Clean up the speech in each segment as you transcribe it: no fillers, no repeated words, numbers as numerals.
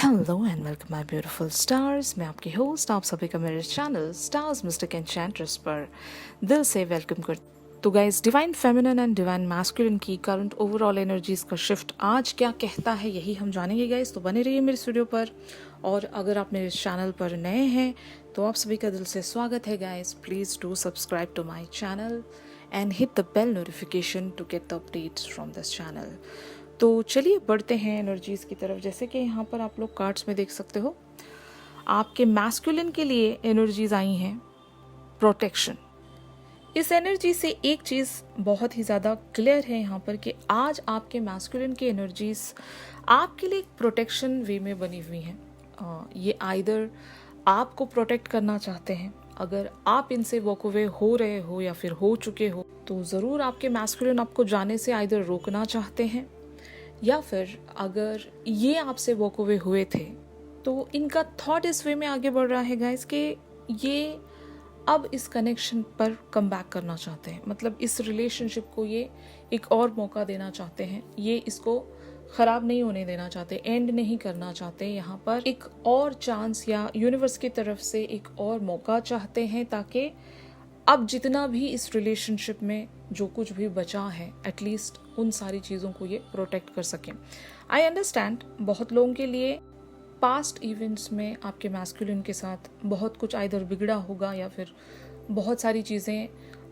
Hello and welcome my beautiful stars. मैं आपकी host, आप सभी का मेरे चैनल स्टार्स मिस्टिक एन्चेंट्रेस पर दिल से वेलकम कर। तो guys, divine feminine and divine masculine की करंट ओवरऑल एनर्जीज का शिफ्ट आज क्या कहता है, यही हम जानेंगे गाइस। तो बने रहिए मेरे स्टूडियो पर। और अगर आप मेरे चैनल पर नए हैं तो आप सभी का दिल से स्वागत है guys. Please do subscribe to my channel and hit the bell notification to get the updates from this channel. तो चलिए बढ़ते हैं एनर्जीज की तरफ। जैसे कि यहाँ पर आप लोग कार्ड्स में देख सकते हो, आपके मैस्कुलिन के लिए एनर्जीज आई हैं प्रोटेक्शन। इस एनर्जी से एक चीज़ बहुत ही ज़्यादा क्लियर है यहाँ पर कि आज आपके मैस्कुलिन की एनर्जीज आपके लिए प्रोटेक्शन वे में बनी हुई हैं। ये आइदर आपको प्रोटेक्ट करना चाहते हैं। अगर आप इनसे वॉक अवे हो रहे हो या फिर हो चुके हो तो ज़रूर आपके मैस्कुलिन आपको जाने से आइदर रोकना चाहते हैं, या फिर अगर ये आपसे वॉक अवे हुए थे तो इनका थॉट इस वे में आगे बढ़ रहा है गाइस कि ये अब इस कनेक्शन पर कम बैक करना चाहते हैं। मतलब इस रिलेशनशिप को ये एक और मौका देना चाहते हैं। ये इसको ख़राब नहीं होने देना चाहते, एंड नहीं करना चाहते। यहाँ पर एक और चांस या यूनिवर्स की तरफ से एक और मौका चाहते हैं ताकि अब जितना भी इस रिलेशनशिप में जो कुछ भी बचा है एटलीस्ट उन सारी चीज़ों को ये प्रोटेक्ट कर सकें। आई अंडरस्टैंड बहुत लोगों के लिए पास्ट इवेंट्स में आपके मैस्कुलिन के साथ बहुत कुछ आइदर बिगड़ा होगा या फिर बहुत सारी चीज़ें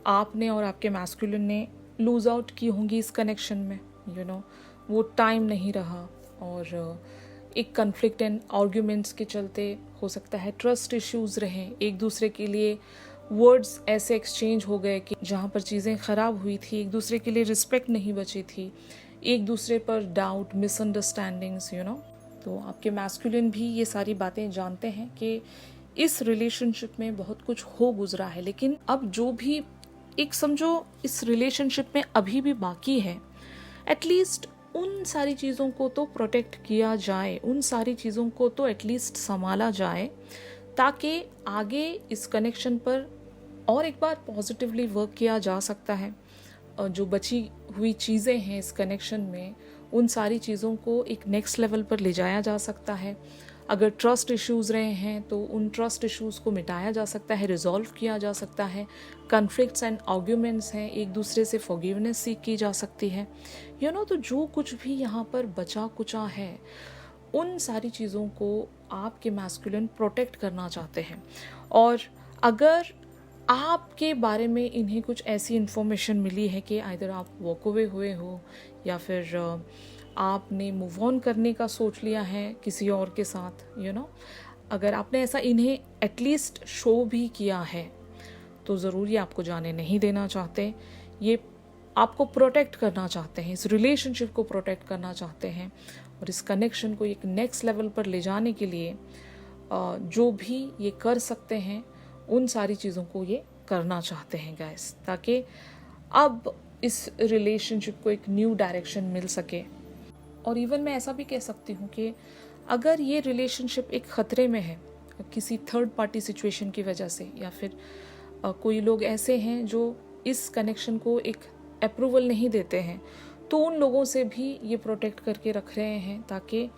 आपने और आपके मैस्कुलिन ने लूज आउट की होंगी इस कनेक्शन में। वो टाइम नहीं रहा और एक कन्फ्लिक्ट एंड आर्ग्यूमेंट्स के चलते हो सकता है ट्रस्ट इश्यूज रहे। एक दूसरे के लिए वर्ड्स ऐसे एक्सचेंज हो गए कि जहाँ पर चीज़ें ख़राब हुई थी, एक दूसरे के लिए रिस्पेक्ट नहीं बची थी, एक दूसरे पर डाउट, मिसअंडरस्टैंडिंग्स। तो आपके मैस्कुलिन भी ये सारी बातें जानते हैं कि इस रिलेशनशिप में बहुत कुछ हो गुजरा है, लेकिन अब जो भी एक समझो इस रिलेशनशिप में अभी भी बाकी है, एटलीस्ट उन सारी चीज़ों को तो प्रोटेक्ट किया जाए, उन सारी चीज़ों को तो एटलीस्ट संभाला जाए ताकि आगे इस कनेक्शन पर और एक बार पॉजिटिवली वर्क किया जा सकता है। और जो बची हुई चीज़ें हैं इस कनेक्शन में, उन सारी चीज़ों को एक नेक्स्ट लेवल पर ले जाया जा सकता है। अगर ट्रस्ट इश्यूज़ रहे हैं तो उन ट्रस्ट इश्यूज़ को मिटाया जा सकता है, रिजॉल्व किया जा सकता है। कन्फ्लिक्ट्स एंड आर्ग्यूमेंट्स हैं, एक दूसरे से फॉरगिवनेस सीख की जा सकती है। तो जो कुछ भी यहाँ पर बचा कुचा है उन सारी चीज़ों को आपके मैस्कुलिन प्रोटेक्ट करना चाहते हैं। और अगर आपके बारे में इन्हें कुछ ऐसी इन्फॉर्मेशन मिली है कि आइदर आप वॉक अवे हुए हो या फिर आपने मूव ऑन करने का सोच लिया है किसी और के साथ, अगर आपने ऐसा इन्हें एटलीस्ट शो भी किया है तो ज़रूर ये आपको जाने नहीं देना चाहते। ये आपको प्रोटेक्ट करना चाहते हैं, इस रिलेशनशिप को प्रोटेक्ट करना चाहते हैं और इस कनेक्शन को एक नेक्स्ट लेवल पर ले जाने के लिए जो भी ये कर सकते हैं उन सारी चीज़ों को ये करना चाहते हैं गाइस, ताकि अब इस रिलेशनशिप को एक न्यू डायरेक्शन मिल सके। और इवन मैं ऐसा भी कह सकती हूँ कि अगर ये रिलेशनशिप एक ख़तरे में है किसी थर्ड पार्टी सिचुएशन की वजह से, या फिर कोई लोग ऐसे हैं जो इस कनेक्शन को एक अप्रूवल नहीं देते हैं, तो उन लोगों से भी ये प्रोटेक्ट करके रख रहे हैं ताकि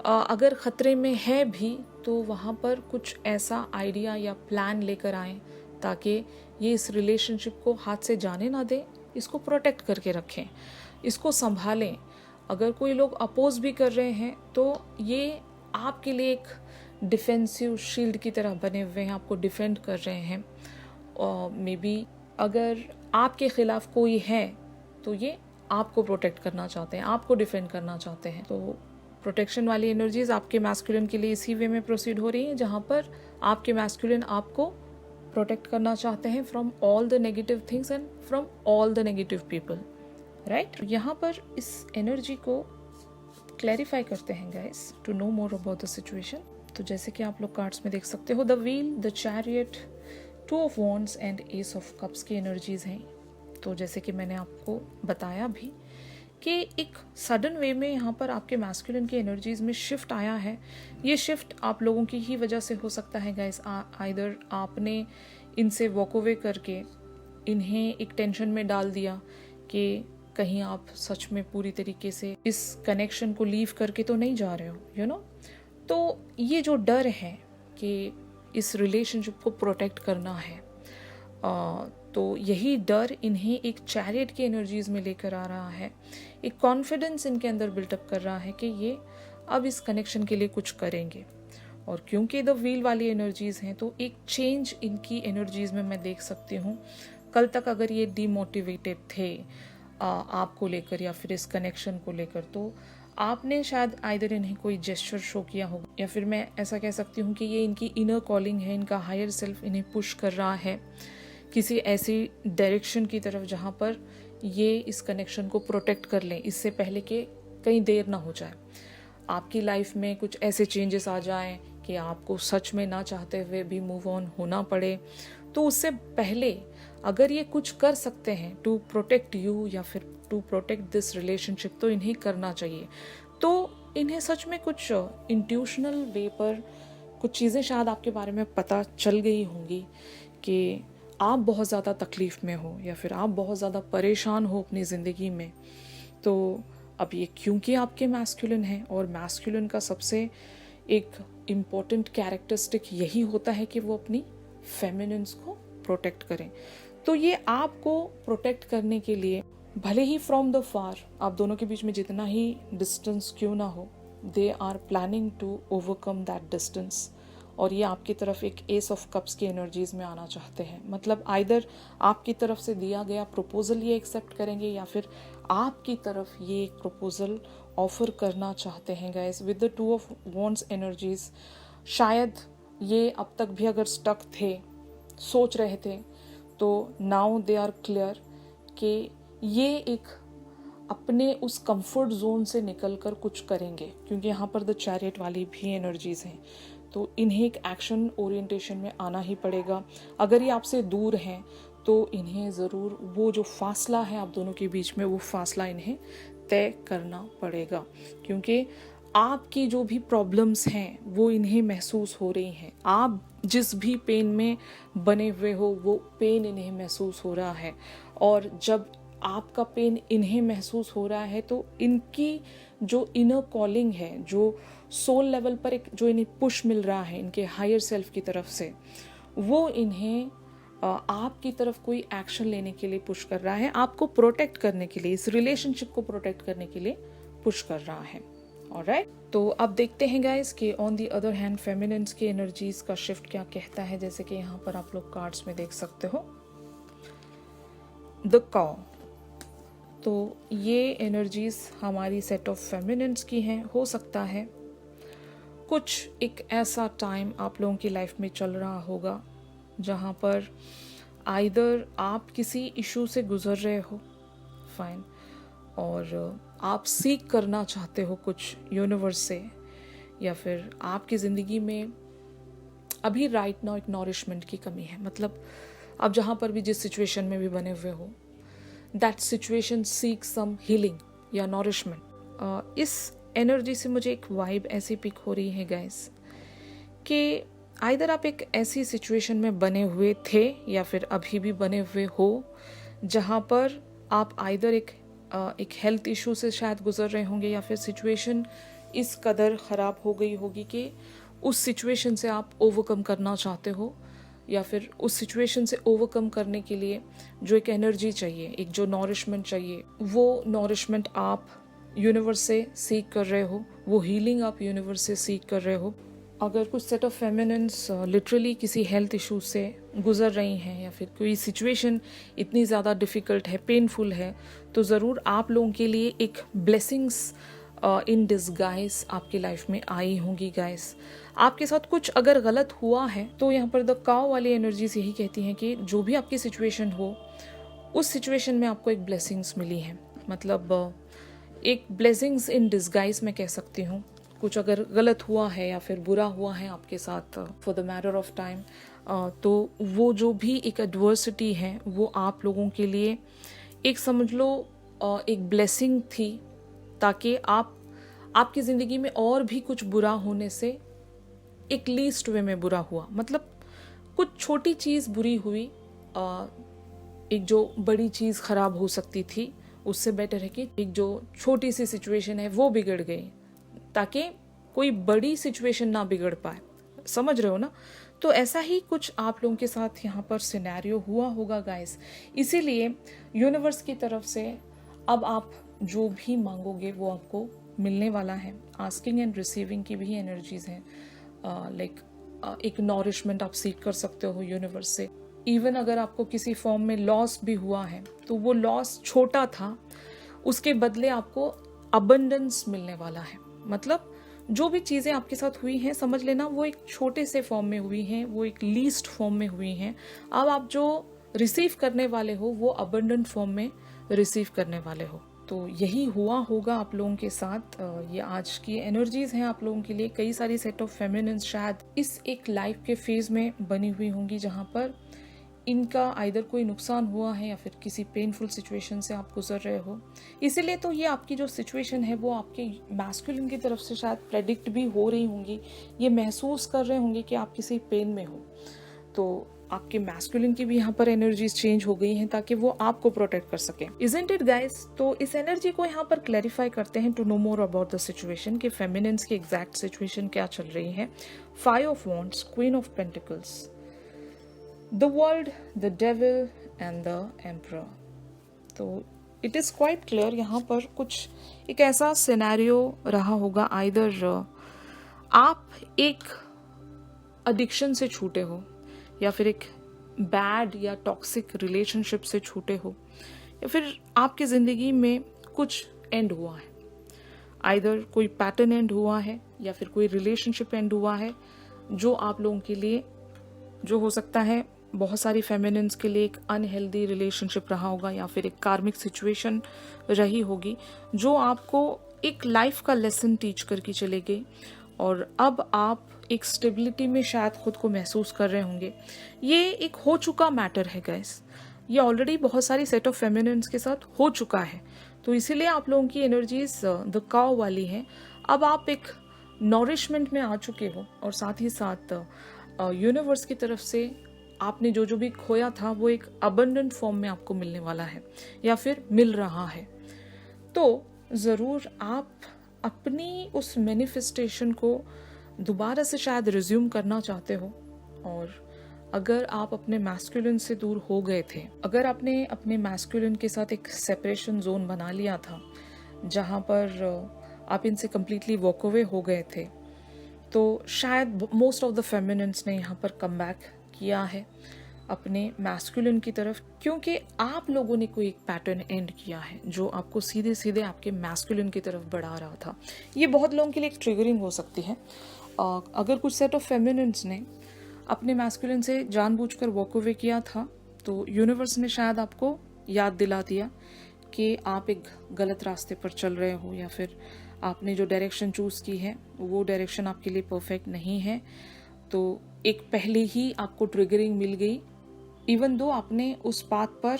अगर ख़तरे में है भी तो वहाँ पर कुछ ऐसा आइडिया या प्लान लेकर आएँ ताकि ये इस रिलेशनशिप को हाथ से जाने ना दें, इसको प्रोटेक्ट करके रखें, इसको संभालें। अगर कोई लोग अपोज भी कर रहे हैं तो ये आपके लिए एक डिफेंसिव शील्ड की तरह बने हुए हैं, आपको डिफेंड कर रहे हैं। और मे बी अगर आपके ख़िलाफ़ कोई है तो ये आपको प्रोटेक्ट करना चाहते हैं, आपको डिफेंड करना चाहते हैं। तो प्रोटेक्शन वाली एनर्जीज आपके मैस्कुलिन के लिए इसी वे में प्रोसीड हो रही हैं, जहाँ पर आपके मैस्कुलिन आपको प्रोटेक्ट करना चाहते हैं from all the negative things and from all the negative people, right. यहाँ पर इस एनर्जी को क्लैरिफाई करते हैं guys to know more about the situation. तो जैसे कि आप लोग कार्ड्स में देख सकते हो, the wheel, the chariot, 2 of wands and S of cups की एनर्जीज हैं। तो जैसे कि मैंने आपको बताया भी कि एक सडन वे में यहाँ पर आपके मैस्कुलिन की एनर्जीज में शिफ्ट आया है। ये शिफ्ट आप लोगों की ही वजह से हो सकता है गाइस। आइदर आपने इनसे वॉक अवे करके इन्हें एक टेंशन में डाल दिया कि कहीं आप सच में पूरी तरीके से इस कनेक्शन को लीव करके तो नहीं जा रहे हो, तो ये जो डर है कि इस रिलेशनशिप को प्रोटेक्ट करना है, तो यही डर इन्हें एक चैरियट की एनर्जीज में लेकर आ रहा है, एक कॉन्फिडेंस इनके अंदर बिल्टअप कर रहा है कि ये अब इस कनेक्शन के लिए कुछ करेंगे। और क्योंकि द व्हील वाली एनर्जीज हैं तो एक चेंज इनकी एनर्जीज में मैं देख सकती हूँ। कल तक अगर ये डीमोटिवेटेड थे आपको लेकर या फिर इस कनेक्शन को लेकर, तो आपने शायद आइदर इन्हें कोई जेस्चर शो किया होगा, या फिर मैं ऐसा कह सकती हूँ कि ये इनकी इनर कॉलिंग है, इनका हायर सेल्फ इन्हें पुश कर रहा है किसी ऐसी डायरेक्शन की तरफ जहाँ पर ये इस कनेक्शन को प्रोटेक्ट कर लें, इससे पहले कि कहीं देर ना हो जाए, आपकी लाइफ में कुछ ऐसे चेंजेस आ जाएं कि आपको सच में ना चाहते हुए भी मूव ऑन होना पड़े। तो उससे पहले अगर ये कुछ कर सकते हैं टू प्रोटेक्ट यू या फिर टू प्रोटेक्ट दिस रिलेशनशिप, तो इन्हें करना चाहिए। तो इन्हें सच में कुछ इंट्यूशनल वे पर कुछ चीज़ें शायद आपके बारे में पता चल गई होंगी कि आप बहुत ज़्यादा तकलीफ़ में हो या फिर आप बहुत ज़्यादा परेशान हो अपनी ज़िंदगी में। तो अब ये क्योंकि आपके मैस्कुलिन हैं, और मैस्कुलिन का सबसे एक इम्पॉर्टेंट कैरेक्टरिस्टिक यही होता है कि वो अपनी फेमिनिन्स को प्रोटेक्ट करें। तो ये आपको प्रोटेक्ट करने के लिए, भले ही फ्रॉम द फार आप दोनों के बीच में जितना ही डिस्टेंस क्यों ना हो, they are planning to overcome that distance. और ये आपकी तरफ एक एस ऑफ कप्स की एनर्जीज में आना चाहते हैं। मतलब आइदर आपकी तरफ से दिया गया प्रपोजल ये एक्सेप्ट करेंगे या फिर आपकी तरफ ये एक प्रपोजल ऑफर करना चाहते हैं guys with the 2 of wands energies. शायद ये अब तक भी अगर स्टक थे, सोच रहे थे, तो नाउ दे आर क्लियर कि ये एक अपने उस कंफर्ट जोन से निकलकर कुछ करेंगे, क्योंकि यहाँ पर द चैरियट वाली भी एनर्जीज हैं। तो इन्हें एक एक्शन ओरिएंटेशन में आना ही पड़ेगा। अगर ये आपसे दूर हैं तो इन्हें ज़रूर वो जो फासला है आप दोनों के बीच में, वो फासला इन्हें तय करना पड़ेगा, क्योंकि आपकी जो भी प्रॉब्लम्स हैं वो इन्हें महसूस हो रही हैं। आप जिस भी पेन में बने हुए हो वो पेन इन्हें महसूस हो रहा है, और जब आपका पेन इन्हें महसूस हो रहा है तो इनकी जो इनर कॉलिंग है, जो सोल लेवल पर एक जो इन्हें पुश मिल रहा है इनके हायर सेल्फ की तरफ से, वो इन्हें आपकी तरफ कोई एक्शन लेने के लिए पुश कर रहा है, आपको प्रोटेक्ट करने के लिए, इस रिलेशनशिप को प्रोटेक्ट करने के लिए पुश कर रहा है। ऑलराइट, तो अब देखते हैं गाइस कि on the other hand feminines की एनर्जीज का शिफ्ट क्या कहता है। जैसे कि यहाँ पर आप लोग कार्ड्स में देख सकते हो द काउ। तो ये एनर्जीज हमारी सेट ऑफ फेमिनिन्स की हैं। हो सकता है कुछ एक ऐसा टाइम आप लोगों की लाइफ में चल रहा होगा जहाँ पर आइदर आप किसी इशू से गुजर रहे हो, फाइन, और आप सीख करना चाहते हो कुछ यूनिवर्स से, या फिर आपकी ज़िंदगी में अभी राइट नाउ एक नॉरिशमेंट की कमी है। मतलब आप जहाँ पर भी जिस सिचुएशन में भी बने हुए हो, that situation seek some healing या नॉरिशमेंट। इस एनर्जी से मुझे एक वाइब ऐसी पिक हो रही है गाइस कि आइदर आप एक ऐसी सिचुएशन में बने हुए थे या फिर अभी भी बने हुए हो जहाँ पर आप आइदर एक हेल्थ इशू से शायद गुजर रहे होंगे, या फिर सिचुएशन इस कदर ख़राब हो गई होगी कि उस सिचुएशन से आप ओवरकम करना चाहते हो, या फिर उस सिचुएशन से ओवरकम करने के लिए जो एक एनर्जी चाहिए, एक जो नॉरिशमेंट चाहिए, वो नॉरिशमेंट आप यूनिवर्स से सीख कर रहे हो, वो हीलिंग आप यूनिवर्स से सीख कर रहे हो। अगर कुछ सेट ऑफ फेमिनिन्स लिटरली किसी हेल्थ इशू से गुजर रही हैं, या फिर कोई सिचुएशन इतनी ज़्यादा डिफ़िकल्ट है, पेनफुल है, तो ज़रूर आप लोगों के लिए एक ब्लेसिंग्स इन डिस्गाइज आपकी लाइफ में आई होंगी गाइस। आपके साथ कुछ अगर गलत हुआ है तो यहाँ पर द काउ वाली एनर्जीज यही कहती हैं कि जो भी आपकी सिचुएशन हो, उस सिचुएशन में आपको एक ब्लेसिंग्स मिली है। मतलब एक ब्लेसिंग्स इन डिस्गाइज मैं कह सकती हूँ। कुछ अगर गलत हुआ है या फिर बुरा हुआ है आपके साथ for the matter of time, तो वो जो भी एक एडवर्सिटी है वो आप लोगों के लिए एक समझ लो एक ब्लेसिंग थी, ताकि आपकी ज़िंदगी में और भी कुछ बुरा होने से एक लीस्ट वे में बुरा हुआ। मतलब कुछ छोटी चीज़ बुरी हुई, एक जो बड़ी चीज़ ख़राब हो सकती थी उससे बेटर है कि एक जो छोटी सी सिचुएशन है वो बिगड़ गई, ताकि कोई बड़ी सिचुएशन ना बिगड़ पाए, समझ रहे हो ना। तो ऐसा ही कुछ आप लोगों के साथ यहाँ पर सिनेरियो हुआ होगा गाइस। इसीलिए यूनिवर्स की तरफ से अब आप जो भी मांगोगे वो आपको मिलने वाला है। आस्किंग एंड रिसीविंग की भी एनर्जीज हैं। लाइक एक नॉरिशमेंट आप सीख कर सकते हो यूनिवर्स से। इवन अगर आपको किसी फॉर्म में लॉस भी हुआ है तो वो लॉस छोटा था, उसके बदले आपको अबंडेंस मिलने वाला है। मतलब जो भी चीज़ें आपके साथ हुई हैं, समझ लेना वो एक छोटे से फॉर्म में हुई हैं, वो एक लीस्ट फॉर्म में हुई हैं। अब आप जो रिसीव करने वाले हो वो अबंडेंट फॉर्म में रिसीव करने वाले हो। तो यही हुआ होगा आप लोगों के साथ। ये आज की एनर्जीज हैं आप लोगों के लिए। कई सारी सेट ऑफ फेमिनिन्स शायद इस एक लाइफ के फेज में बनी हुई होंगी जहाँ पर इनका आइदर कोई नुकसान हुआ है या फिर किसी पेनफुल सिचुएशन से आप गुजर रहे हो। इसीलिए तो ये आपकी जो सिचुएशन है वो आपके मैस्कुलिन की तरफ से शायद प्रेडिक्ट भी हो रही होंगी। ये महसूस कर रहे होंगे कि आप किसी पेन में हो, तो आपके मैस्कुलिन की भी यहाँ पर एनर्जीज चेंज हो गई हैं ताकि वो आपको प्रोटेक्ट कर सके। Isn't it guys? तो इस एनर्जी को यहाँ पर क्लैरिफाई करते हैं to know more about the situation कि फेमिनिन्स की एग्जैक्ट सिचुएशन क्या चल रही है। 5 of wands, queen of pentacles, the world, the devil and the emperor. तो इट इज़ क्वाइट क्लियर यहाँ पर कुछ एक ऐसा सिनेरियो रहा होगा, आइदर आप एक एडिक्शन से छूटे हो या फिर एक बैड या टॉक्सिक रिलेशनशिप से छूटे हो, या फिर आपकी ज़िंदगी में कुछ एंड हुआ है। आइदर कोई पैटर्न एंड हुआ है या फिर कोई रिलेशनशिप एंड हुआ है जो आप लोगों के लिए, जो हो सकता है बहुत सारी फेमिनिन्स के लिए एक अनहेल्दी रिलेशनशिप रहा होगा या फिर एक कार्मिक सिचुएशन रही होगी जो आपको एक लाइफ का लेसन टीच करके चले गई। और अब आप एक स्टेबिलिटी में शायद खुद को महसूस कर रहे होंगे। ये एक हो चुका मैटर है गाइस, ये ऑलरेडी बहुत सारी सेट ऑफ फेमिनिन्स के साथ हो चुका है। तो इसीलिए आप लोगों की एनर्जीज द काउ वाली हैं। अब आप एक नॉरिशमेंट में आ चुके हो और साथ ही साथ यूनिवर्स की तरफ से आपने जो जो भी खोया था वो एक अबंडेंट फॉर्म में आपको मिलने वाला है या फिर मिल रहा है। तो ज़रूर आप अपनी उस मैनिफेस्टेशन को दोबारा से शायद रिज्यूम करना चाहते हो। और अगर आप अपने मैस्कुलिन से दूर हो गए थे, अगर आपने अपने मैस्कुलिन के साथ एक सेपरेशन जोन बना लिया था जहाँ पर आप इनसे कम्प्लीटली वॉक अवे हो गए थे, तो शायद मोस्ट ऑफ द फेमिनिन्स ने यहाँ पर कम बैक किया है अपने मैस्कुलिन की तरफ, क्योंकि आप लोगों ने कोई एक पैटर्न एंड किया है जो आपको सीधे सीधे आपके मैस्कुलिन की तरफ बढ़ा रहा था। ये बहुत लोगों के लिए एक ट्रिगरिंग हो सकती है। अगर कुछ सेट ऑफ फेमिनिन्स ने अपने मैस्कुलिन से जानबूझकर वॉक अवे किया था तो यूनिवर्स ने शायद आपको याद दिला दिया कि आप एक गलत रास्ते पर चल रहे हो या फिर आपने जो डायरेक्शन चूज़ की है वो डायरेक्शन आपके लिए परफेक्ट नहीं है। तो एक पहले ही आपको ट्रिगरिंग मिल गई, इवन दो आपने उस पाथ पर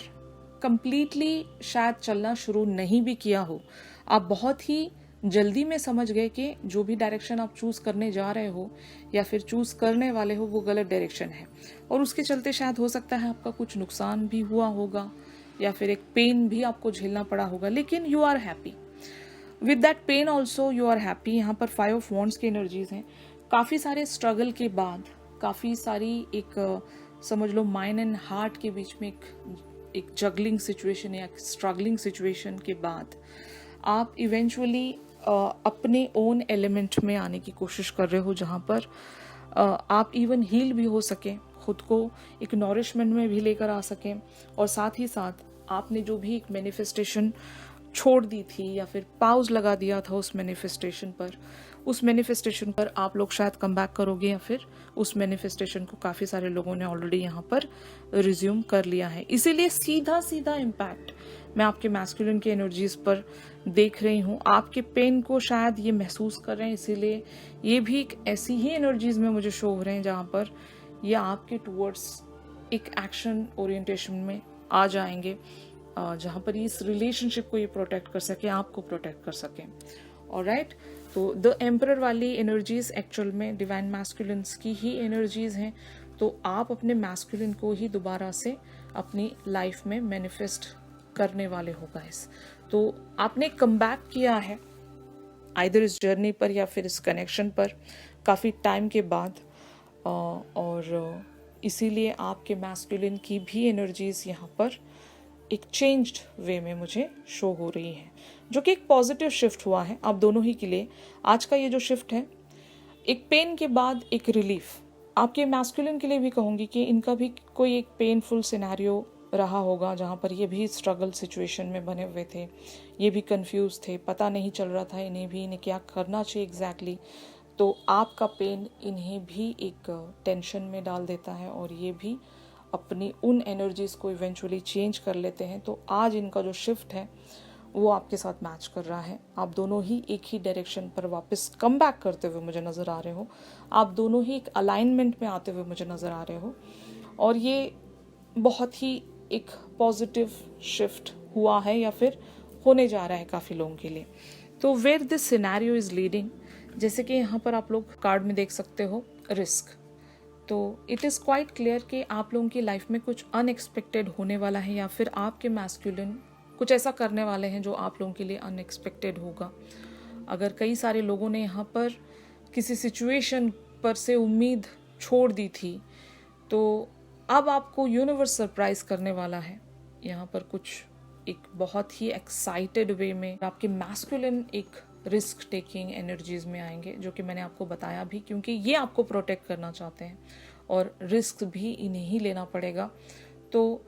कंप्लीटली शायद चलना शुरू नहीं भी किया हो। आप बहुत ही जल्दी में समझ गए कि जो भी डायरेक्शन आप चूज़ करने जा रहे हो या फिर चूज़ करने वाले हो वो गलत डायरेक्शन है, और उसके चलते शायद हो सकता है आपका कुछ नुकसान भी हुआ होगा या फिर एक पेन भी आपको झेलना पड़ा होगा, लेकिन you are happy with that pain also, you are happy. यहाँ पर 5 ऑफ वॉन्ड्स की एनर्जीज हैं। काफ़ी सारे स्ट्रगल के बाद, काफ़ी सारी एक समझ लो माइंड एंड हार्ट के बीच में एक जगलिंग सिचुएशन या स्ट्रगलिंग सिचुएशन के बाद आप इवेंचुअली अपने ओन एलिमेंट में आने की कोशिश कर रहे हो, जहाँ पर आप इवन हील भी हो सकें, खुद को एक नॉरिशमेंट में भी लेकर आ सकें, और साथ ही साथ आपने जो भी एक मैनिफेस्टेशन छोड़ दी थी या फिर पाउज लगा दिया था उस मैनिफेस्टेशन पर आप लोग शायद कम बैक करोगे, या फिर उस मैनिफेस्टेशन को काफ़ी सारे लोगों ने ऑलरेडी यहाँ पर रिज्यूम कर लिया है। इसीलिए सीधा सीधा इम्पैक्ट मैं आपके मैस्कुलिन की एनर्जीज पर देख रही हूँ। आपके पेन को शायद ये महसूस कर रहे हैं, इसीलिए ये भी एक ऐसी ही एनर्जीज में मुझे शो हो रहे हैं जहाँ पर ये आपके टूवर्ड्स एक एक्शन ओरिएंटेशन में आ जाएंगे, जहाँ पर इस रिलेशनशिप को ये प्रोटेक्ट कर सके, आपको प्रोटेक्ट कर सके। ऑलराइट, तो द एम्परर वाली एनर्जीज एक्चुअल में डिवाइन मैस्कुलिन्स की ही एनर्जीज हैं। तो आप अपने मैस्कुलिन को ही दोबारा से अपनी लाइफ में मैनिफेस्ट करने वाले हो गाइस। तो आपने कम बैक किया है आइदर इस जर्नी पर या फिर इस कनेक्शन पर काफ़ी टाइम के बाद। और इसीलिए आपके मैस्कुलिन की भी एनर्जीज यहाँ पर एक चेंज्ड वे में मुझे शो हो रही है, जो कि एक पॉजिटिव शिफ्ट हुआ है आप दोनों ही के लिए। आज का ये जो शिफ्ट है, एक पेन के बाद एक रिलीफ, आपके मैस्कुलिन के लिए भी कहूँगी कि इनका भी कोई एक पेनफुल सिनेरियो रहा होगा जहाँ पर ये भी स्ट्रगल सिचुएशन में बने हुए थे, ये भी कंफ्यूज थे, पता नहीं चल रहा था इन्हें क्या करना चाहिए एग्जैक्टली। तो आपका पेन इन्हें भी एक टेंशन में डाल देता है और ये भी अपनी उन एनर्जीज को इवेंचुअली चेंज कर लेते हैं। तो आज इनका जो शिफ्ट है वो आपके साथ मैच कर रहा है। आप दोनों ही एक ही डायरेक्शन पर वापस कम बैक करते हुए मुझे नज़र आ रहे हो, आप दोनों ही एक अलाइनमेंट में आते हुए मुझे नज़र आ रहे हो, और ये बहुत ही एक पॉजिटिव शिफ्ट हुआ है या फिर होने जा रहा है काफ़ी लोगों के लिए। तो where this scenario is leading, जैसे कि यहाँ पर आप लोग कार्ड में देख सकते हो रिस्क, तो इट इज़ क्वाइट क्लियर कि आप लोगों की लाइफ में कुछ अनएक्सपेक्टेड होने वाला है, या फिर आपके मैस्कुलिन कुछ ऐसा करने वाले हैं जो आप लोगों के लिए अनएक्सपेक्टेड होगा। अगर कई सारे लोगों ने यहाँ पर किसी सिचुएशन पर से उम्मीद छोड़ दी थी, तो अब आपको यूनिवर्स सरप्राइज करने वाला है। यहाँ पर कुछ एक बहुत ही एक्साइटेड वे में आपके मैस्कुलिन एक रिस्क टेकिंग एनर्जीज में आएंगे, जो कि मैंने आपको बताया भी, क्योंकि ये आपको प्रोटेक्ट करना चाहते हैं और रिस्क भी इन्हें ही लेना पड़ेगा। तो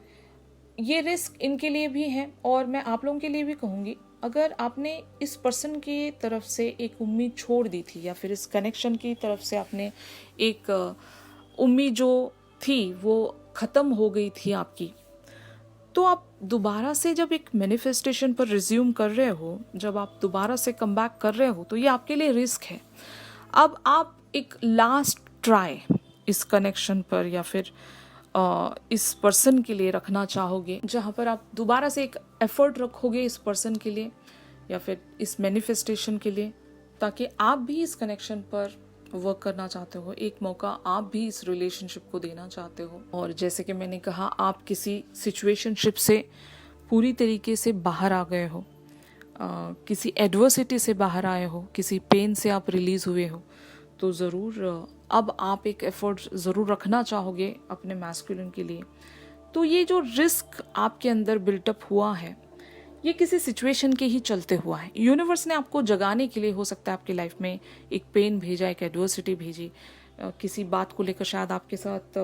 ये रिस्क इनके लिए भी है, और मैं आप लोगों के लिए भी कहूँगी, अगर आपने इस पर्सन की तरफ से एक उम्मीद छोड़ दी थी, या फिर इस कनेक्शन की तरफ से आपने एक उम्मीद जो थी वो ख़त्म हो गई थी आपकी, तो आप दोबारा से जब एक मैनिफेस्टेशन पर रिज्यूम कर रहे हो, जब आप दोबारा से कम बैक कर रहे हो, तो ये आपके लिए रिस्क है। अब आप एक लास्ट ट्राई इस कनेक्शन पर या फिर इस पर्सन के लिए रखना चाहोगे, जहाँ पर आप दोबारा से एक एफर्ट रखोगे इस पर्सन के लिए या फिर इस मैनिफेस्टेशन के लिए, ताकि आप भी इस कनेक्शन पर वर्क करना चाहते हो, एक मौका आप भी इस रिलेशनशिप को देना चाहते हो। और जैसे कि मैंने कहा, आप किसी सिचुएशनशिप से पूरी तरीके से बाहर आ गए हो, किसी एडवर्सिटी से बाहर आए हो, किसी पेन से आप रिलीज हुए हो, तो ज़रूर अब आप एक एफर्ट ज़रूर रखना चाहोगे अपने मैस्कुलिन के लिए। तो ये जो रिस्क आपके अंदर बिल्टअप हुआ है, ये किसी सिचुएशन के ही चलते हुआ है। यूनिवर्स ने आपको जगाने के लिए, हो सकता है आपकी लाइफ में एक पेन भेजा, एक एडवर्सिटी भेजी, किसी बात को लेकर शायद आपके साथ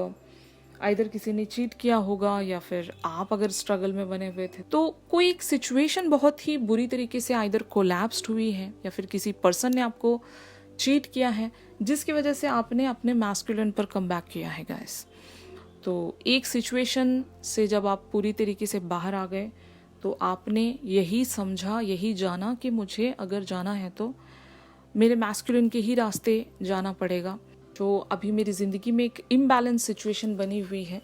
आइदर किसी ने चीट किया होगा, या फिर आप अगर स्ट्रगल में बने हुए थे, तो कोई एक सिचुएशन बहुत ही बुरी तरीके से आइदर कोलैप्स्ड हुई है, या फिर किसी पर्सन ने आपको चीट किया है, जिसकी वजह से आपने अपने मैस्कुलिन पर कम बैक किया है गाइस। तो एक सिचुएशन से जब आप पूरी तरीके से बाहर आ गए, तो आपने यही समझा, यही जाना कि मुझे अगर जाना है तो मेरे मैस्कुलिन के ही रास्ते जाना पड़ेगा। तो अभी मेरी ज़िंदगी में एक इम्बैलेंस सिचुएशन बनी हुई है,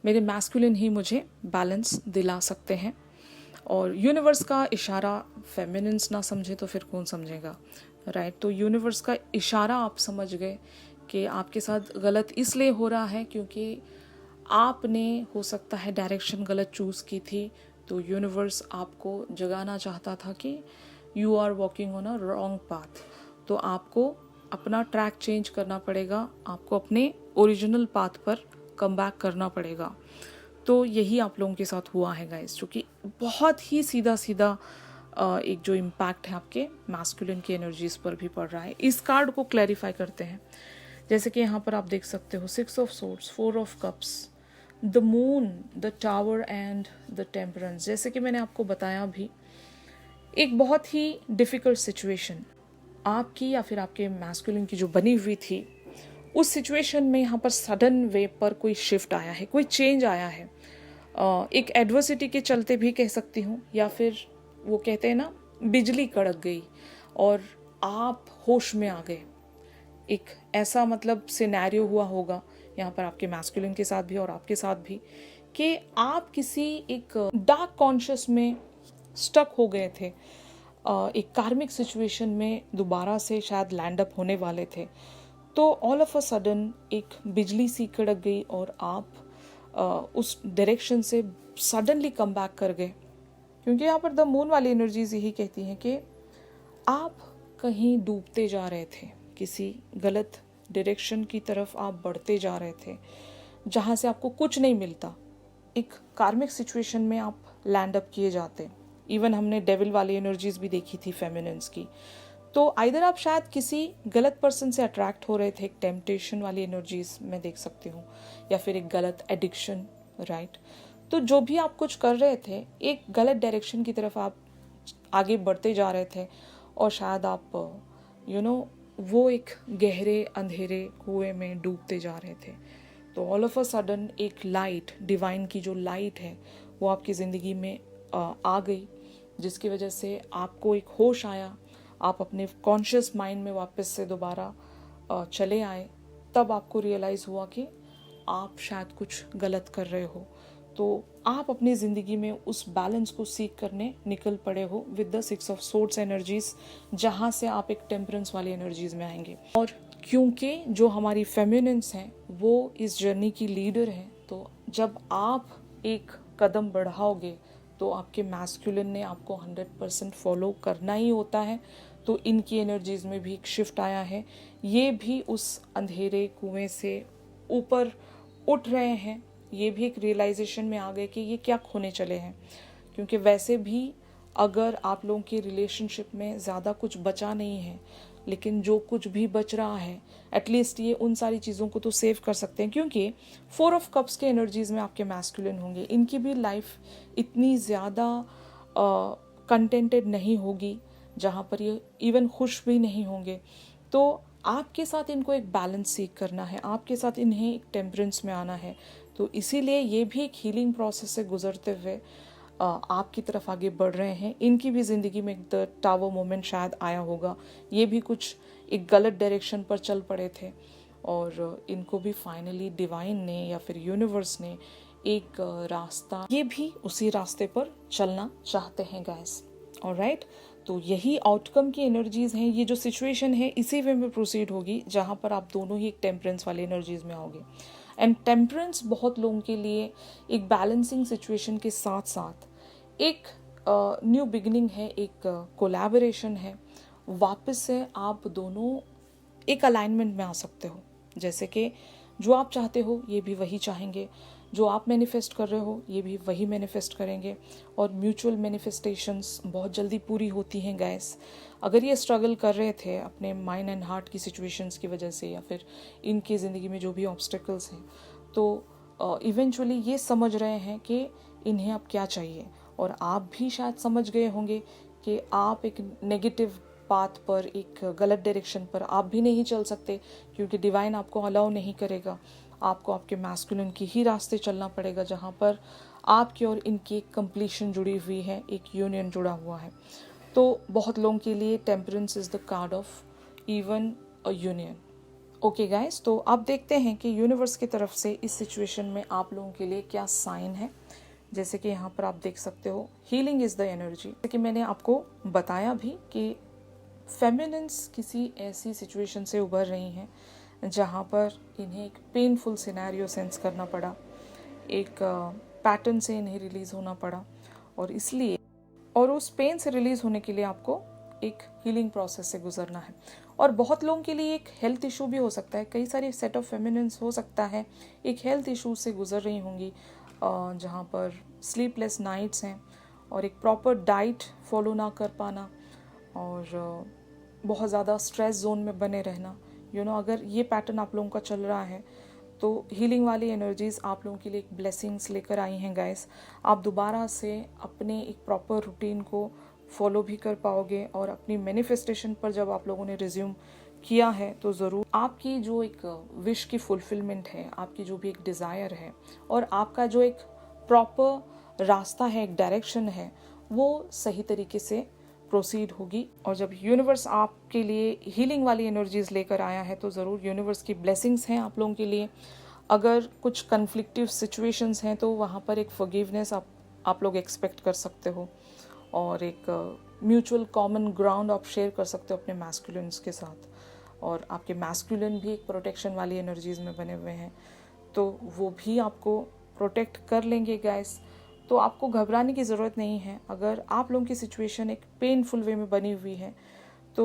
मेरे मैस्कुलिन ही मुझे बैलेंस दिला सकते हैं। और यूनिवर्स का इशारा फेमिनिन्स ना समझे तो फिर कौन समझेगा, राइट। तो यूनिवर्स का इशारा आप समझ गए कि आपके साथ गलत इसलिए हो रहा है क्योंकि आपने हो सकता है डायरेक्शन गलत चूज़ की थी। तो यूनिवर्स आपको जगाना चाहता था कि you are walking on a wrong path, तो आपको अपना ट्रैक चेंज करना पड़ेगा, आपको अपने ओरिजिनल पाथ पर कम बैक करना पड़ेगा। तो यही आप लोगों के साथ हुआ है गाइस, जो कि बहुत ही सीधा सीधा एक जो इम्पैक्ट है आपके मैस्कुलिन की एनर्जीज पर भी पड़ रहा है। इस कार्ड को क्लैरिफाई करते हैं, जैसे कि यहाँ पर आप देख सकते हो 6 of swords, 4 of cups, the moon, the tower and the temperance. जैसे कि मैंने आपको बताया भी, एक बहुत ही डिफ़िकल्ट सिचुएशन आपकी या फिर आपके मैस्कुलिन की जो बनी हुई थी, उस सिचुएशन में यहाँ पर सडन वे पर कोई शिफ्ट आया है, कोई चेंज आया है। एक एडवर्सिटी के चलते भी कह सकती हूँ, या फिर वो कहते हैं ना, बिजली कड़क गई और आप होश में आ गए। एक ऐसा मतलब सिनेरियो हुआ होगा यहाँ पर आपके मैस्कुलिन के साथ भी और आपके साथ भी, कि आप किसी एक डार्क कॉन्शियस में स्टक हो गए थे, एक कार्मिक सिचुएशन में दोबारा से शायद लैंड अप होने वाले थे। तो ऑल ऑफ अ सडन एक बिजली सी कड़क गई और आप उस डायरेक्शन से सडनली कम बैक कर गए, क्योंकि यहाँ पर द मून वाली एनर्जीज यही कहती हैं कि आप कहीं डूबते जा रहे थे, किसी गलत डायरेक्शन की तरफ आप बढ़ते जा रहे थे जहाँ से आपको कुछ नहीं मिलता, एक कार्मिक सिचुएशन में आप लैंड अप किए जाते। इवन हमने डेविल वाली एनर्जीज भी देखी थी फेमिनिन्स की। तो आइदर आप शायद किसी गलत पर्सन से अट्रैक्ट हो रहे थे, एक टेम्पटेशन वाली एनर्जीज मैं देख सकती हूँ, या फिर एक गलत एडिक्शन, राइट। तो जो भी आप कुछ कर रहे थे, एक गलत डायरेक्शन की तरफ आप आगे बढ़ते जा रहे थे, और शायद आप वो एक गहरे अंधेरे कुएं में डूबते जा रहे थे। तो ऑल ऑफ अ सडन एक लाइट, डिवाइन की जो लाइट है वो आपकी ज़िंदगी में आ गई, जिसकी वजह से आपको एक होश आया, आप अपने कॉन्शियस माइंड में वापस से दोबारा चले आए। तब आपको रियलाइज़ हुआ कि आप शायद कुछ गलत कर रहे हो। तो आप अपनी ज़िंदगी में उस बैलेंस को सीख करने निकल पड़े हो with the 6 of swords energies, जहाँ से आप एक टेम्परेंस वाली एनर्जीज में आएंगे। और क्योंकि जो हमारी फेमिनिन्स हैं वो इस जर्नी की लीडर हैं, तो जब आप एक कदम बढ़ाओगे तो आपके मैस्कुलिन ने आपको 100% फॉलो करना ही होता है। तो इनकी एनर्जीज में भी एक शिफ्ट आया है, ये भी उस अंधेरे कुएं से ऊपर उठ रहे हैं, ये भी एक रियलाइजेशन में आ गए कि ये क्या खोने चले हैं। क्योंकि वैसे भी अगर आप लोगों की रिलेशनशिप में ज़्यादा कुछ बचा नहीं है, लेकिन जो कुछ भी बच रहा है एटलीस्ट ये उन सारी चीज़ों को तो सेव कर सकते हैं, क्योंकि 4 ऑफ कप्स के एनर्जीज में आपके मैस्कुलिन होंगे। इनकी भी लाइफ इतनी ज़्यादा कंटेंटेड नहीं होगी, जहाँ पर ये इवन खुश भी नहीं होंगे। तो आपके साथ इनको एक बैलेंस सीख करना है, आपके साथ इन्हें एक टेम्परेंस में आना है। तो इसीलिए ये भी एक हीलिंग प्रोसेस से गुजरते हुए आपकी तरफ आगे बढ़ रहे हैं। इनकी भी ज़िंदगी में द टावर मोमेंट शायद आया होगा, ये भी कुछ एक गलत डायरेक्शन पर चल पड़े थे, और इनको भी फाइनली डिवाइन ने या फिर यूनिवर्स ने एक रास्ता, ये भी उसी रास्ते पर चलना चाहते हैं गाइस। ऑलराइट, तो यही आउटकम की एनर्जीज हैं। ये जो सिचुएशन है इसी वे में प्रोसीड होगी, जहाँ पर आप दोनों ही एक टेम्परेंस वाली एनर्जीज में आओगे। एंड टेम्परेंस बहुत लोगों के लिए एक बैलेंसिंग सिचुएशन के साथ साथ एक न्यू बिगिनिंग है, एक कोलैबोरेशन है। वापस से आप दोनों एक अलाइनमेंट में आ सकते हो, जैसे कि जो आप चाहते हो ये भी वही चाहेंगे, जो आप मैनिफेस्ट कर रहे हो ये भी वही मैनिफेस्ट करेंगे, और म्यूचुअल मैनिफेस्टेशंस बहुत जल्दी पूरी होती हैं गाइस। अगर ये स्ट्रगल कर रहे थे अपने माइंड एंड हार्ट की सिचुएशंस की वजह से, या फिर इनकी ज़िंदगी में जो भी ऑब्स्टेकल्स हैं, तो इवेंचुअली ये समझ रहे हैं कि इन्हें अब क्या चाहिए। और आप भी शायद समझ गए होंगे कि आप एक नेगेटिव पाथ पर, एक गलत डायरेक्शन पर आप भी नहीं चल सकते, क्योंकि डिवाइन आपको अलाउ नहीं करेगा। आपको आपके मैस्कुलिन की ही रास्ते चलना पड़ेगा, जहाँ पर आपकी और इनकी एक कंप्लीशन जुड़ी हुई है, एक यूनियन जुड़ा हुआ है। तो बहुत लोगों के लिए temperance is the card of even a union. Okay guys, तो अब देखते हैं कि यूनिवर्स की तरफ से इस सिचुएशन में आप लोगों के लिए क्या साइन है। जैसे कि यहाँ पर आप देख सकते हो, हीलिंग इज़ द एनर्जी। जैसे कि मैंने आपको बताया भी कि फेमिनिन्स किसी ऐसी सिचुएशन से उभर रही हैं जहाँ पर इन्हें एक पेनफुल सिनेरियो सेंस करना पड़ा, एक पैटर्न से इन्हें रिलीज़ होना पड़ा, और इसलिए और उस पेन से रिलीज़ होने के लिए आपको एक हीलिंग प्रोसेस से गुजरना है। और बहुत लोगों के लिए एक हेल्थ इशू भी हो सकता है, कई सारे सेट ऑफ फेमिनिन्स हो सकता है एक हेल्थ इशू से गुजर रही होंगी, जहाँ पर स्लीपलेस नाइट्स हैं, और एक प्रॉपर डाइट फॉलो ना कर पाना, और बहुत ज़्यादा स्ट्रेस जोन में बने रहना। अगर ये पैटर्न आप लोगों का चल रहा है तो हीलिंग वाली एनर्जीज़ आप लोगों के लिए एक ब्लेसिंग्स लेकर आई हैं गाइस। आप दोबारा से अपने एक प्रॉपर रूटीन को फॉलो भी कर पाओगे, और अपनी मैनिफेस्टेशन पर जब आप लोगों ने रिज्यूम किया है तो ज़रूर आपकी जो एक विश की फुलफिलमेंट है, आपकी जो भी एक डिज़ायर है, और आपका जो एक प्रॉपर रास्ता है, एक डायरेक्शन है, वो सही तरीके से प्रोसीड होगी। और जब यूनिवर्स आपके लिए हीलिंग वाली एनर्जीज लेकर आया है तो ज़रूर यूनिवर्स की ब्लेसिंग्स हैं आप लोगों के लिए। अगर कुछ कन्फ्लिक्टिव सिचुएशंस हैं तो वहाँ पर एक फॉरगिवनेस आप लोग एक्सपेक्ट कर सकते हो, और एक म्यूचुअल कॉमन ग्राउंड आप शेयर कर सकते हो अपने मैस्कुलिन्स के साथ। और आपके मैस्कुलिन भी एक प्रोटेक्शन वाली एनर्जीज में बने हुए हैं, तो वो भी आपको प्रोटेक्ट कर लेंगे गाइस। तो आपको घबराने की ज़रूरत नहीं है। अगर आप लोगों की सिचुएशन एक पेनफुल वे में बनी हुई है तो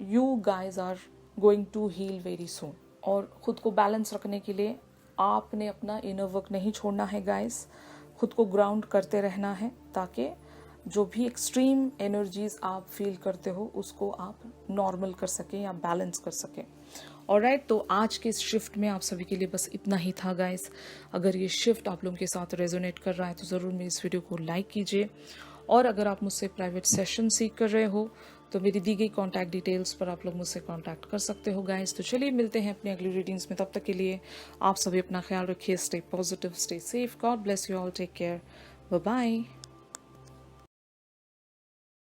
you guys are going to heal very soon. और ख़ुद को बैलेंस रखने के लिए आपने अपना इनर वर्क नहीं छोड़ना है गाइज, खुद को ग्राउंड करते रहना है ताकि जो भी एक्सट्रीम एनर्जीज आप फील करते हो उसको आप नॉर्मल कर सकें या बैलेंस कर सकें। ऑलराइट, तो आज के इस शिफ्ट में आप सभी के लिए बस इतना ही था गाइस। अगर ये शिफ्ट आप लोगों के साथ रेजोनेट कर रहा है तो ज़रूर मेरी इस वीडियो को लाइक कीजिए। और अगर आप मुझसे प्राइवेट सेशन सीख कर रहे हो तो मेरी दी गई कॉन्टैक्ट डिटेल्स पर आप लोग मुझसे कॉन्टैक्ट कर सकते हो गाइस। तो चलिए मिलते हैं अपनी अगली रीडिंग्स में, तब तक के लिए आप सभी अपना ख्याल रखिए। Stay positive, stay safe, God bless you all, take care, bye bye.